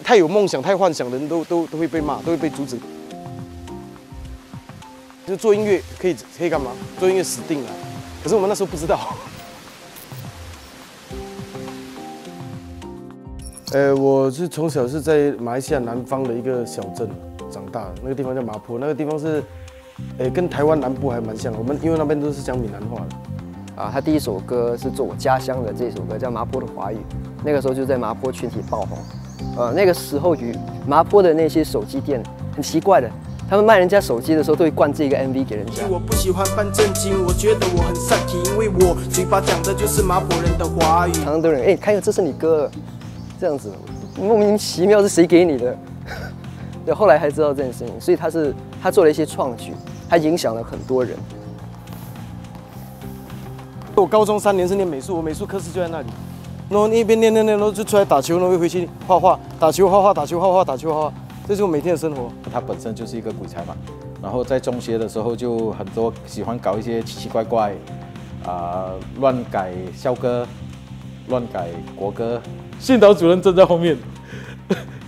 太有梦想、太幻想的人都会被骂，都会被阻止。就做音乐可以干嘛？做音乐死定了。可是我们那时候不知道。我是从小是在马来西亚南方的一个小镇长大的，那个地方叫麻坡，那个地方是，跟台湾南部还蛮像。我们因为那边都是讲闽南话的。他第一首歌是做我家乡的这首歌，叫《麻坡的华语》。那个时候就在麻坡群体爆红。那个时候麻坡的那些手机店很奇怪的，他们卖人家手机的时候都会灌这个 MV 给人家。我不喜欢扮正经，我觉得我很善体，因为我嘴巴讲的就是麻坡人的华语。常常都有人开个这是你歌，这样子莫名其妙是谁给你的？对，后来才知道这件事情，所以他做了一些创举，他影响了很多人。我高中3年是念美术，我美术课室就在那里，然后一边念，然后就出来打球，然后回去画画，打球画画，打球画画，打球画画，这是我每天的生活。他本身就是一个鬼才嘛，然后在中学的时候就很多喜欢搞一些奇奇怪怪，乱改校歌，乱改国歌。训导主任站在后面，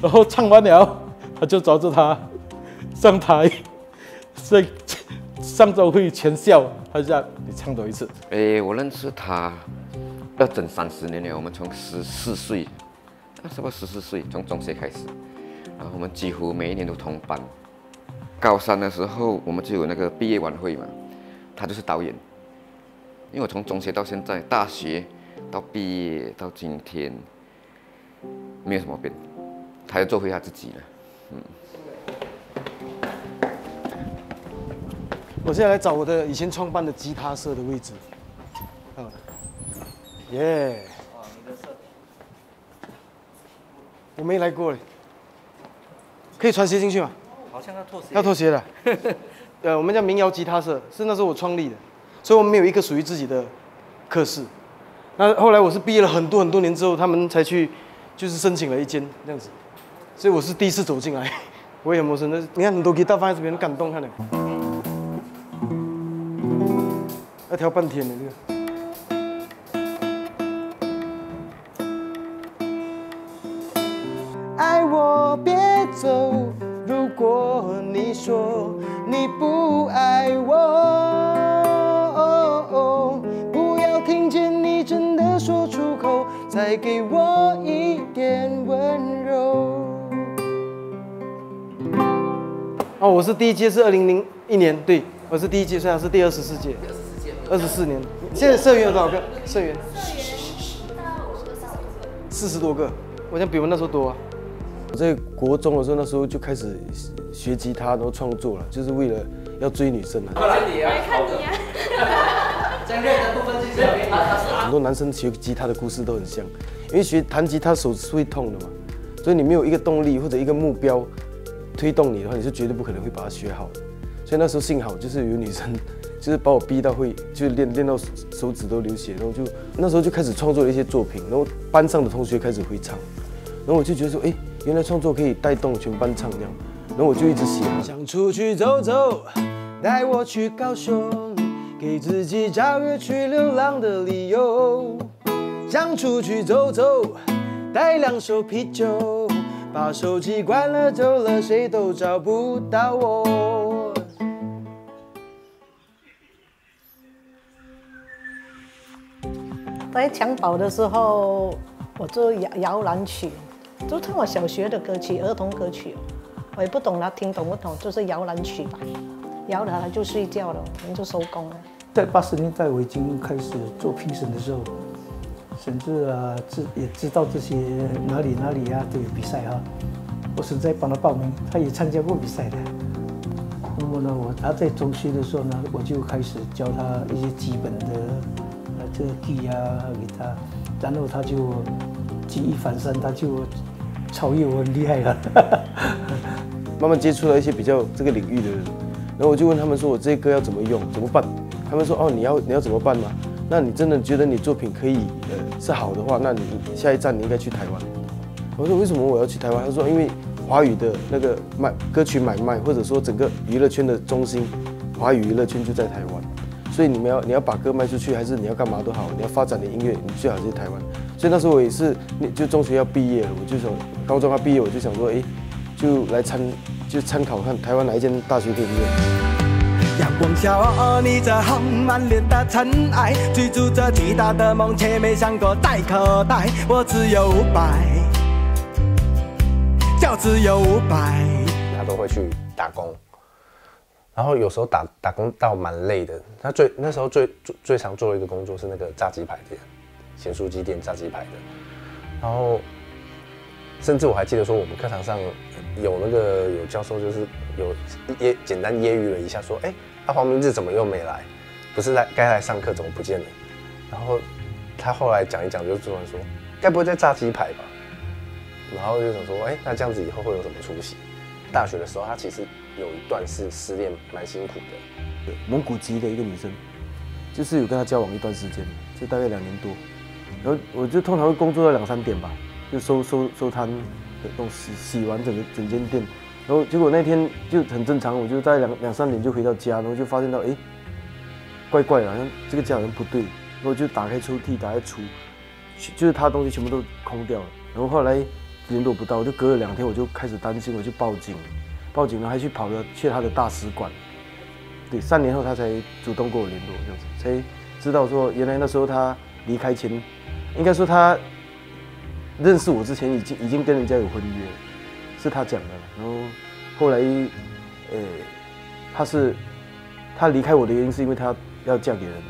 然后唱完了，他就抓着他上台，在上周会全校，他就你唱多一次。我认识他要整30年了，我们从14岁，差不多14岁，从中学开始，然后我们几乎每一年都同班。高3的时候，我们就有那个毕业晚会嘛，他就是导演。因为我从中学到现在，大学到毕业到今天，没有什么变，他就做回他自己了。我现在来找我的以前创办的吉他社的位置。耶！我没来过嘞，可以穿鞋进去吗？好像要脱鞋。要脱鞋的。我们叫民谣吉他社，是那时候我创立的，所以我们没有一个属于自己的课室。那后来我是毕业了很多年之后，他们才去就是申请了一间这样子，所以我是第一次走进来，我也很陌生。你看很多吉他放在这边，很感动，看的。要调半天的这个。爱我别走，如果你说你不爱我，不要听见你真的说出口，再给我一点温柔。我是第一届，是2001年，对，我是第一届，虽然是第24届，24年。现在社员有多少个？社员40多个，我想比我们那时候多啊。我在国中的时候，那时候就开始学吉他，然后创作了，就是为了要追女生啊。我来看你啊！很多男生学吉他的故事都很像，因为弹吉他手是会痛的嘛，所以你没有一个动力或者一个目标推动你的话，你是绝对不可能会把它学好的。所以那时候幸好就是有女生，就是把我逼到会，就练到手指都流血，然后那时候就开始创作了一些作品，然后班上的同学开始会唱，然后我就觉得说，原来创作可以带动全班唱这样，然后我就一直写。想出去走走，带我去高雄，给自己找个去流浪的理由。想出去走走，带2手啤酒，把手机关了走了，谁都找不到我。在襁褓的时候，我做摇篮曲，就唱我小学的歌曲，儿童歌曲。我也不懂他听懂不懂，就是摇篮曲吧。摇了他就睡觉了，我们就收工了。在80年代，我已经开始做评审的时候，甚至也知道这些哪里都有比赛哈。我是在帮他报名，他也参加过比赛的。那么呢，他在中学的时候呢，我就开始教他一些基本的这个 key 给他，然后他就举一反三，他就超越我很厉害了。慢慢接触了一些比较这个领域的人，然后我就问他们说，我这些歌要怎么用，怎么办？他们说，你要怎么办吗？那你真的觉得你作品可以是好的话，那你下一站你应该去台湾。我说为什么我要去台湾？他说因为华语的那个歌曲买卖，或者说整个娱乐圈的中心，华语娱乐圈就在台湾。所以你要把歌卖出去，还是你要干嘛都好，你要发展你的音乐，你最好是台湾。所以那时候我也是，就中学要毕业了，我就想高中要毕业，我就想说，就来参考看台湾哪一间大学可以念。阳光下，你这很满脸的尘埃，追逐着巨大的梦，却没想过再可待。我只有500，就只有500。他都会去打工，然后有时候打工到蛮累的。他那时候最常做的一个工作是那个炸鸡排店，咸酥鸡店炸鸡排的。然后甚至我还记得说，我们课堂上有教授就是有简单揶揄了一下，说，黄明志怎么又没来？不是该来上课，怎么不见了？然后他后来讲一讲，就突然说，该不会在炸鸡排吧？然后就想说，那这样子以后会有什么出息？大学的时候，他其实有一段是失恋，蛮辛苦的。蒙古籍的一个女生，就是有跟她交往一段时间，就大概2年多。然后我就通常会工作到2、3点吧，就收摊的东西，洗完整间店。然后结果那天就很正常，我就在2、3点就回到家，然后就发现到怪怪的，好像这个家好像不对。然后我就打开抽屉，打开橱，就是他的东西全部都空掉了。然后后来联络不到，我就隔了2天，我就开始担心，我去报警，然后还去去他的大使馆。对，3年后他才主动跟我联络，这样子才知道说，原来那时候他离开前，应该说他认识我之前已经跟人家有婚约了，是他讲的。然后后来，他离开我的原因是因为他要嫁给人了，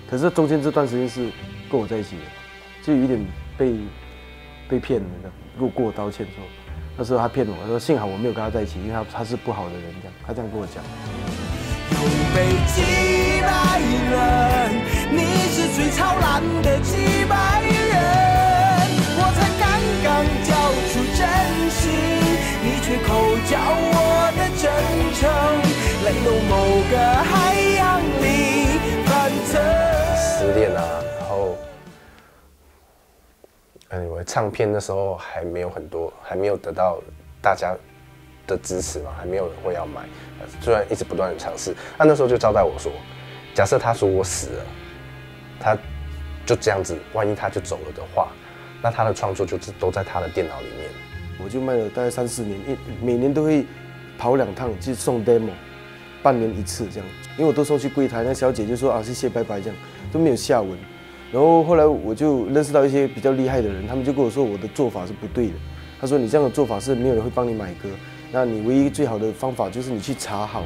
可是中间这段时间是跟我在一起的，就有一点被骗了的，跟我道歉说，那时候他骗我，他说幸好我没有跟他在一起，因为他是不好的人，这样他这样跟我讲。又被击败了，你是最超然的击败人，我才刚刚交出真心，你却口交我的真诚，泪到某个海洋里翻腾。失恋啊，然后唱片那时候还没有很多，还没有得到大家的支持嘛，还没有人会要买。虽然一直不断的尝试，那时候就交代我说，假设他说我死了，他就这样子，万一他就走了的话，那他的创作就都在他的电脑里面。我就卖了大概3、4年，每年都会跑2趟去送 demo， 半年1次这样。因为我都送去柜台，那小姐就说谢谢拜拜这样，都没有下文。然后后来我就认识到一些比较厉害的人，他们就跟我说我的做法是不对的。他说你这样的做法是没有人会帮你买歌，那你唯一最好的方法就是你去查好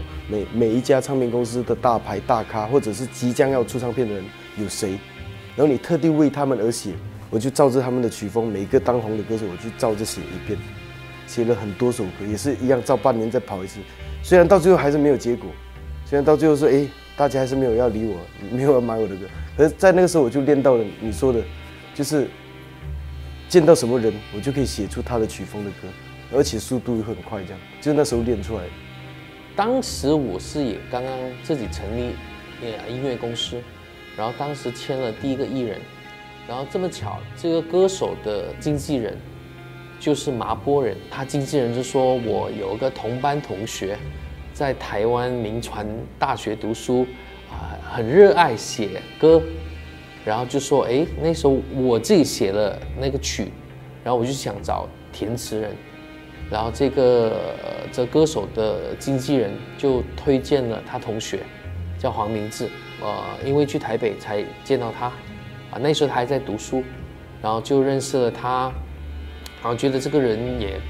每一家唱片公司的大牌大咖，或者是即将要出唱片的人有谁，然后你特地为他们而写。我就照着他们的曲风，每个当红的歌手，我就照着写一遍，写了很多首歌，也是一样照半年再跑一次。虽然到最后还是没有结果，虽然到最后说大家还是没有要理我，没有要买我的歌，可是在那个时候我就练到了你说的，就是见到什么人，我就可以写出他的曲风的歌，而且速度也很快，这样就是那时候练出来的。当时我是也刚刚自己成立音乐公司，然后当时签了第一个艺人。然后这么巧，这个歌手的经纪人就是麻波人，他经纪人就说我有个同班同学在台湾铭传大学读书，很热爱写歌，然后就说那时候我自己写了那个曲，然后我就想找填词人，然后这歌手的经纪人就推荐了他同学叫黄明志，因为去台北才见到他。那时候他还在读书，然后就认识了他，然后觉得这个人也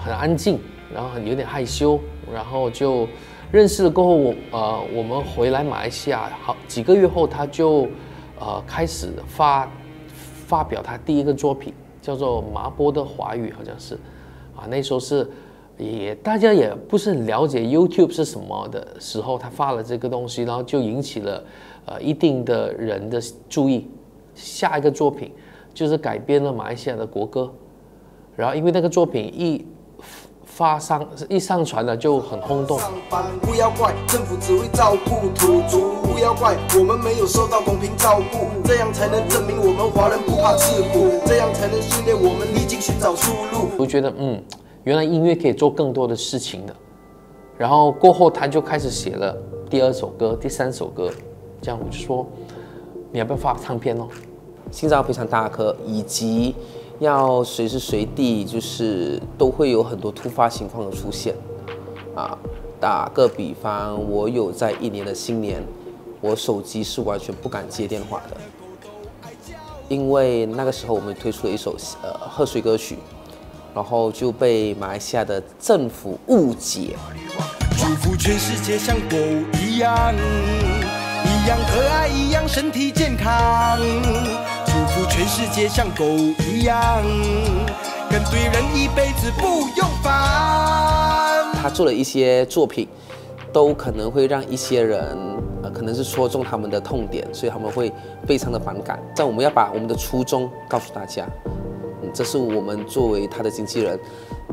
很安静，然后有点害羞，然后就认识了过后，我们回来马来西亚好几个月后，他就开始发表他第一个作品，叫做《麻波的华语》，好像是那时候是大家也不是很了解 YouTube 是什么的时候，他发了这个东西，然后就引起了一定的人的注意。下一个作品就是改编了马来西亚的国歌，然后因为那个作品一上传了就很轰动。不要怪政府只会照顾土族，不要怪我们没有受到公平照顾，这样才能证明我们华人不怕刺骨，这样才能训练我们历经寻找出路。我觉得原来音乐可以做更多的事情的。然后过后他就开始写了第2首歌、第3首歌，这样我就说你要不要发唱片哦？心脏非常大颗，以及要随时随地就是都会有很多突发情况的出现。打个比方，我有在1年的新年，我手机是完全不敢接电话的，因为那个时候我们推出了一首贺岁歌曲，然后就被马来西亚的政府误解。祝福全世界像狗一样，一样可爱，一样身体健康。祝福全世界像狗一样，跟对人一辈子不用烦。他做了一些作品，都可能会让一些人可能是戳中他们的痛点，所以他们会非常的反感。但我们要把我们的初衷告诉大家，这是我们作为他的经纪人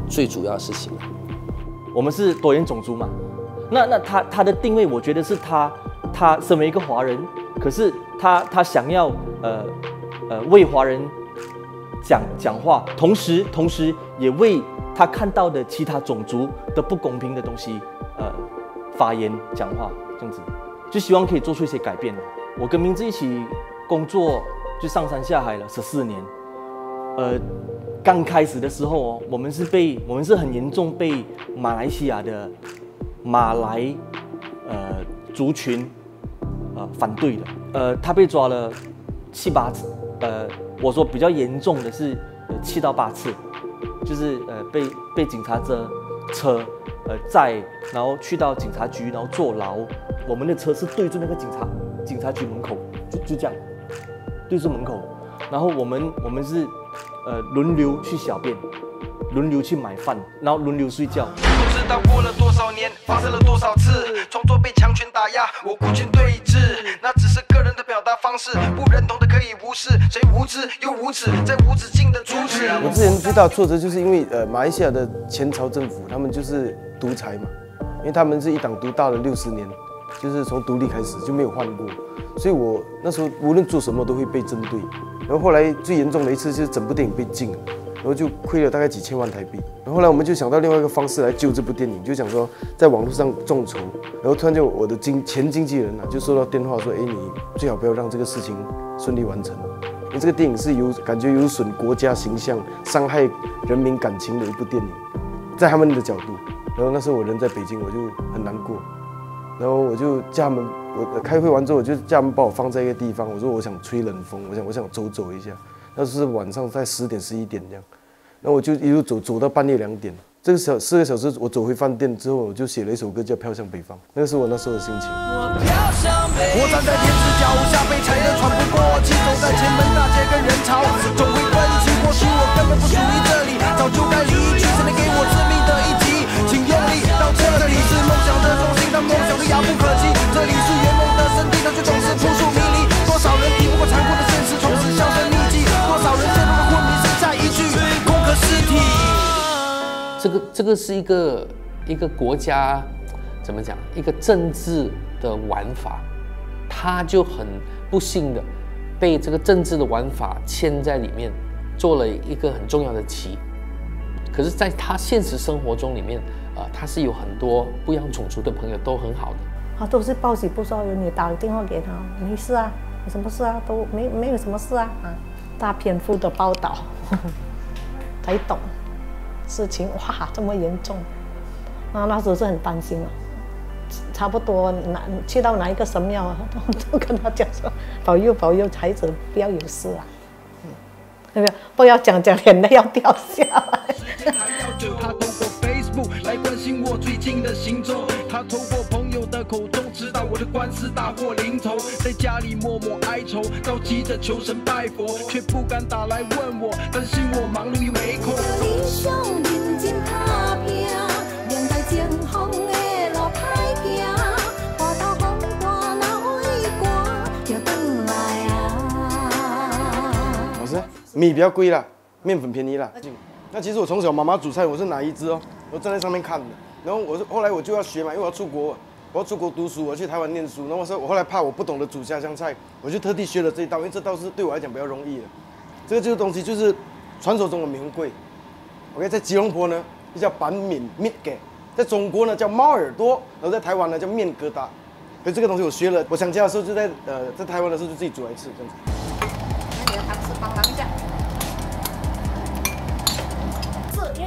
最主要的事情。我们是多元种族嘛，那他的定位，我觉得是他身为一个华人，可是他想要为华人讲话，同时也为他看到的其他种族的不公平的东西发言讲话，这样子就希望可以做出一些改变。我跟明志一起工作，就上山下海了14年，刚开始的时候哦，我们是很严重被马来西亚的马来族群反对的。他被抓了7、8次，我说比较严重的是7到8次，就是被警察车载，然后去到警察局，然后坐牢。我们的车是对住那个警察局门口，就这样对住门口，然后我们是轮流去小便，轮流去买饭，然后轮流睡觉。不知道过了多少年，发生了多少次，创作被强权打压，我孤军对峙，那只是个人的表达方式，不认同的可以无视，谁无知又无耻，在无止境的阻止。我之前最大的挫折就是因为马来西亚的前朝政府，他们就是独裁嘛，因为他们是一党独大了60年，就是从独立开始就没有换过，所以我那时候无论做什么都会被针对。然后后来最严重的一次就是整部电影被禁了，然后就亏了大概几千万台币。然后后来我们就想到另外一个方式来救这部电影，就想说在网络上众筹。然后突然间我的前经纪人就收到电话说，你最好不要让这个事情顺利完成，因为这个电影是感觉有损国家形象、伤害人民感情的一部电影，在他们的角度。然后那时候我人在北京，我就很难过。然后我就叫他们，我开会完之后，我就叫他们把我放在一个地方，我说我想吹冷风，我想走一下。那是晚上在10点11点这样，然后我就一路走到半夜2点。这个4个小时，我走回饭店之后，我就写了一首歌叫《飘向北方》，那个是我那时候的心情。我站在天子脚下，被踩得喘不过气，走在前门大街跟人潮总会分歧。或许我根本不属于这里，早就该离去，才能给我致命的一击。请用力到这里是梦想的中心，但梦想的遥不可及。这里是圆梦的圣地，它却总是扑朔迷离。多少人敌不过残酷的现实，从此销声匿迹。多少人陷入了昏迷，剩下一具空壳尸体。这个是一个国家怎么讲？一个政治的玩法，他就很不幸的被这个政治的玩法牵在里面，做了一个很重要的棋。可是，在他现实生活中里面，他是有很多不一样种族的朋友，都很好的。他都是报喜不报忧，你打个电话给他，没事啊，有什么事啊，都没有什么事啊，大篇幅的报道，才懂事情哇这么严重，那时候是很担心啊，差不多去到哪一个神庙都跟他讲说保佑孩子不要有事啊，不要讲眼泪要掉下来。他透过 Facebook 来关心我最近的行踪，他透过朋友的口中知道我的官司大祸临头，在家里默默哀愁，着急着求神拜佛，却不敢打来问我，担心我忙碌又没空。理想认真打拼，面对前方的路歹行，花到风寒那会寒，就转来啊。老师，米比较贵啦，面粉便宜啦。那其实我从小妈妈煮菜，我是哪一只哦？我站在上面看的。然后后来我就要学嘛，因为我要出国，我要出国读书，我要去台湾念书。然后我后来怕我不懂得煮家乡菜，我就特地学了这一道，因为这道是对我来讲比较容易的。这个东西就是传说中的米粉粿。OK， 在吉隆坡呢就叫板面面给，在中国呢叫猫耳朵，然后在台湾呢叫面疙瘩。所以这个东西我学了，我想家的时候就在台湾的时候就自己煮来吃这样子。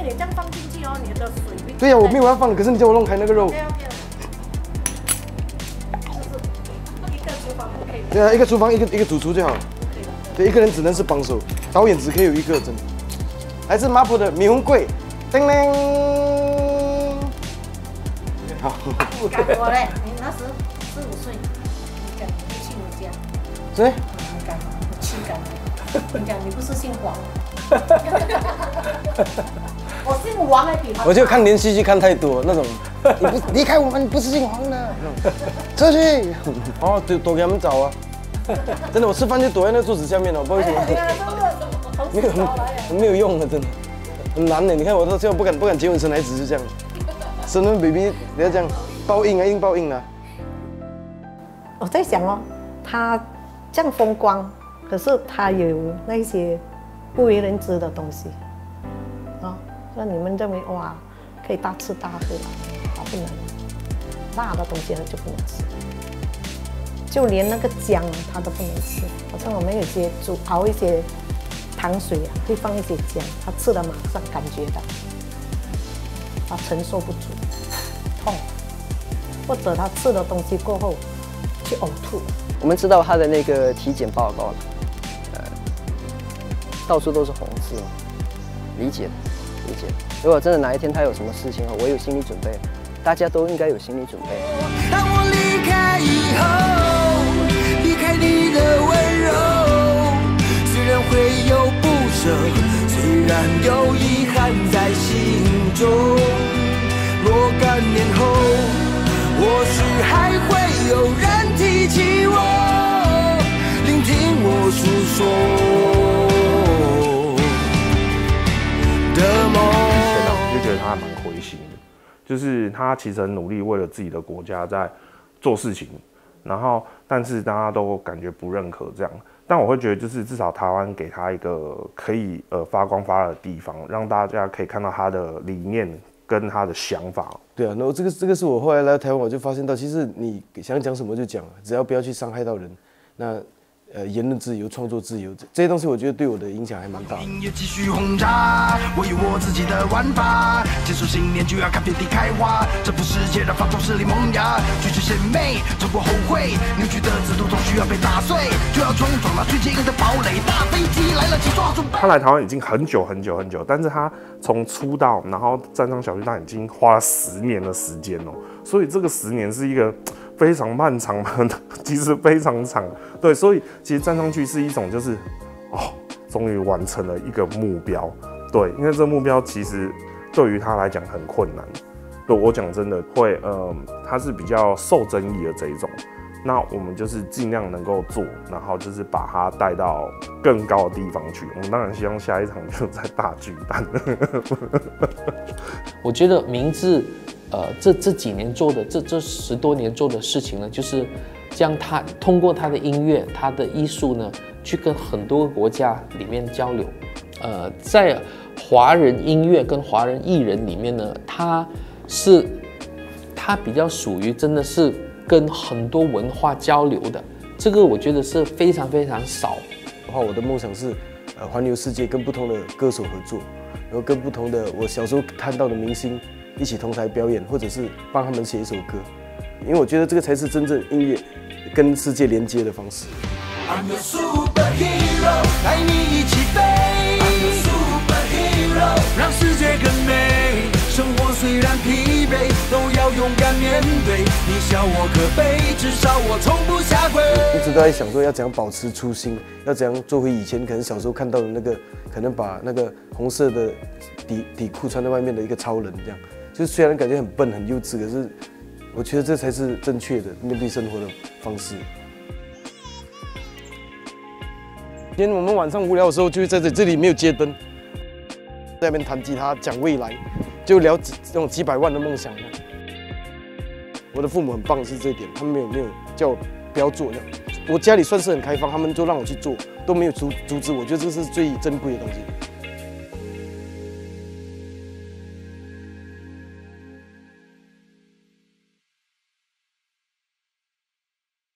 你这样放进去哦，你的水会。对呀、我没有要放，可是你叫我弄开那个肉。就是一个厨房不可以。对啊，一个厨房一个主厨就好了。对，一个人只能是帮手，导演只可以有一个，真的。来自麻婆的米红桂，叮铃。好。我嘞，你那时15岁，你讲你去我家。谁？你讲我去讲，你讲你不是姓黄。我姓王还比他。我就看连续剧看太多那种，你不离开我们，你不是姓黄的，出去。哦，躲给他们找啊！真的，我吃饭就躲在那个桌子下面了，不好意思。没有用的，真的很难的。你看我到现在不敢接吻生孩子，就这样，生了 baby 不要这样，报应啊，硬报应啊。我在想哦，他这样风光，可是他有那些不为人知的东西，啊，那你们认为哇，可以大吃大喝啊，好不能，辣的东西他就不能吃，就连那个姜他都不能吃。好像我们有些熬一些糖水啊，会放一些姜，他吃了马上感觉到，他承受不住，痛，或者他吃了东西过后去呕吐。我们知道他的那个体检报告，到处都是红字，理解。如果真的哪一天他有什么事情，我有心理准备，大家都应该有心理准备。当我离开以后，离开你的温柔，虽然会有不舍，虽然有遗憾在心中，若干年后，或许还会有人提起我，聆听我诉说的梦。我就觉得他还蛮灰心的，就是他其实很努力为了自己的国家在做事情，然后但是大家都感觉不认可这样。但我会觉得，就是至少台湾给他一个可以发光发热的地方，让大家可以看到他的理念跟他的想法。对啊，然后这个是我后来来台湾，我就发现到，其实你想讲什么就讲，只要不要去伤害到人，那言论自由、创作自由这些东西，我觉得对我的影响还蛮大的。音乐继续轰炸，我有我自己的玩法，结束信念就要看遍地开花，征服世界让发动势力萌芽，拒绝献媚，冲过后悔，扭曲的制度总需要被打碎，就要冲撞那最坚硬的堡垒，大飞机来了，请做好准备。他来台湾已经很久，但是他从出道，然后站上小巨蛋已经花了10年的时间哦，所以这个10年是一个非常漫长的，其实非常长。对，所以其实站上去是一种就是终于完成了一个目标。对，因为这个目标其实对于他来讲很困难。对，我讲真的会，他是比较受争议的这一种。那我们就是尽量能够做，然后就是把它带到更高的地方去。我们当然希望下一场就在大巨蛋。我觉得明志，这几年做的这10多年做的事情呢，就是将他通过他的音乐、他的艺术呢，去跟很多个国家里面交流。在华人音乐跟华人艺人里面呢，他比较属于真的是跟很多文化交流的，这个我觉得是非常非常少。我的梦想是环游世界，跟不同的歌手合作，然后跟不同的我小时候看到的明星一起同台表演，或者是帮他们写一首歌，因为我觉得这个才是真正音乐跟世界连接的方式。I'm your superhero， 带你一起飞。I'm your superhero， 让世界更美。生活虽然疲惫，都要勇敢面对。你笑我可悲，至少我从不下跪。一直都在想说要怎样保持初心，要怎样做回以前可能小时候看到的那个，可能把那个红色的底裤穿在外面的一个超人这样。就是虽然感觉很笨很幼稚，可是我觉得这才是正确的面对生活的方式。今天我们晚上无聊的时候，就会在这里没有街灯，在那边弹吉他讲未来，就聊这种几百万的梦想。我的父母很棒是这一点，他们没有叫我不要做这样。我家里算是很开放，他们就让我去做，都没有阻止我，觉得这是最珍贵的东西。